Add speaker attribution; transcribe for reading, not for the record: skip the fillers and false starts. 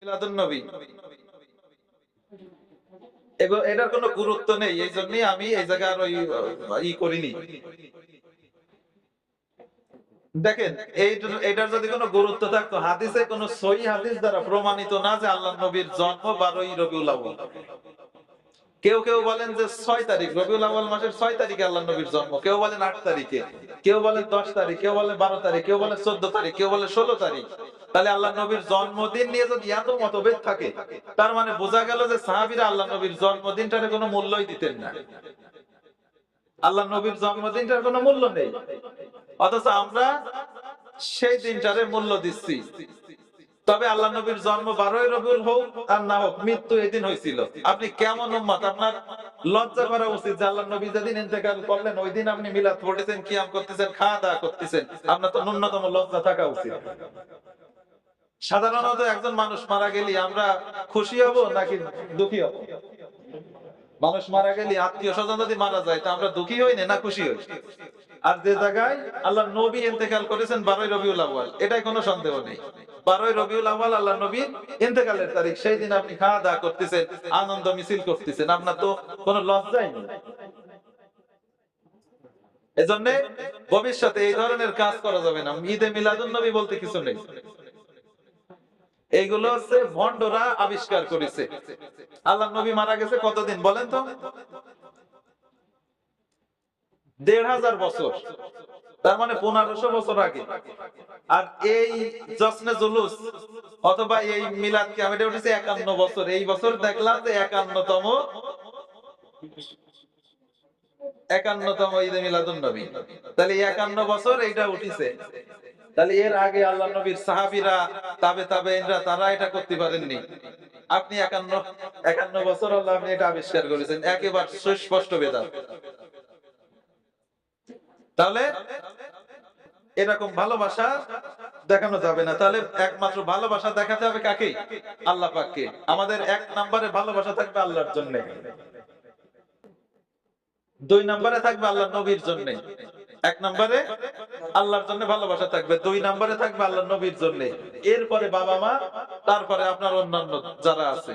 Speaker 1: মিলাদুন নবী, এটার কোনো গুরুত্ব নেই, এই জন্যই আমি এই জায়গায় আর ওই করিনি। দেখেন, এটার যদি কোনো গুরুত্ব থাকতো, হাদিসে কোনো সহিহ হাদিস দ্বারা প্রমাণিত না যে আল্লাহ নবীর জন্ম 12ই রবিউল আউয়াল। কেউ কেউ বলেন যে 6 তারিখ, রবিউল আউয়াল মাসের 6 তারিখে আল্লাহ নবীর জন্ম, কেউ বলেন 8 তারিখে, কেউ বলেন 10 তারিখ, কেউ বলেন 12 তারিখ, কেউ বলেন 14 তারিখ, কেউ বলেন 16 তারিখ। তাহলে আল্লাহ নবীর জন্মদিন নিয়ে যদি এত মতভেদ থাকে, তার মানে বোঝা গেল যে সাহাবীরা আল্লাহ নবীর জন্মদিনটারে কোনো মূল্যই দিতেন না। আল্লাহ নবীর জন্মদিনটার কোনো মূল্য নেই, অথচ আমরা সেই দিনটারে মূল্য দিচ্ছি। তবে আল্লাহ নবীর জন্ম 12ই রবিউল হোক আর না হোক, মৃত্যু এদিন হয়েছিল। আপনি কেমন উম্মত, আপনার লজ্জা করা উচিত যে আল্লাহ নবী যেদিন ইন্তেকাল করলেন ওই দিন আপনি মিলাদ পড়তেছেন, কিয়াম করতেছেন, খাওয়া দাওয়া করতেছেন। আপনার তো ন্যূনতম লজ্জা থাকা উচিত। সাধারণত একজন মানুষ মারা গেলে আমরা খুশি হব নাকি দুঃখী হব? মানুষ মারা গেলে, আত্মীয় স্বজন যদি মারা যায়, তা আমরা দুঃখী হই না খুশি হই? আর যে জায়গায় আল্লাহ নবী ইন্তেকাল করেছেন 12ই রবিউল আউয়াল, এটাই কোনো সন্দেহ নেই। 12ই রবিউল আউয়াল আল্লাহ নবীর ইন্তেকালের তারিখ, সেই দিন আপনি খাওয়া দাওয়া করতেছেন, আনন্দ মিছিল করতেছেন, আপনার তো কোনো লজ্জাই নেই। এজন্য ভবিষ্যতে এই ধরনের কাজ করা যাবে না। ঈদে মিলাদুন নবী বলতে কিছু নেই। এইগুলো হচ্ছে ভণ্ডরা আবিষ্কার করেছে। আল্লাহ নবী মারা গেছে কতদিন বলেন তো? 1500 বছর, তার মানে 1500 বছর আগে। আর এই জশ্নে জুলুস অথবা এই মিলাদ কি আমি উঠেছে 51 বছর। এই বছর দেখলাম যে 51তম ঈদে মিলাদুন নবী। তাহলে 51 বছর এইটা উঠিছে। তাহলে এর আগে আল্লাহ নবীর সাহাবীরা, তাবেঈনরা, তারা এটা করতে পারেননি। আপনি 51 বছর আল্লাহ আপনি এটা আবিষ্কার করেছেন, একেবারে সুস্পষ্ট বেদাত। তাহলে এরকম ভালোবাসা দেখানো যাবে না। তাহলে একমাত্র ভালোবাসা দেখাতে হবে কাকে? আল্লাহ পাককে। আমাদের 1 নম্বরে ভালোবাসা থাকবে আল্লাহর জন্য, 2 নম্বরে থাকবে আল্লাহর নবীর জন্য। 1 নম্বরে আল্লাহর জন্য ভালোবাসা থাকবে, 2 নম্বরে থাকবে আল্লাহর নবীর জন্য, এরপরে বাবা মা, তারপরে আপনার অন্যান্য যারা আছে।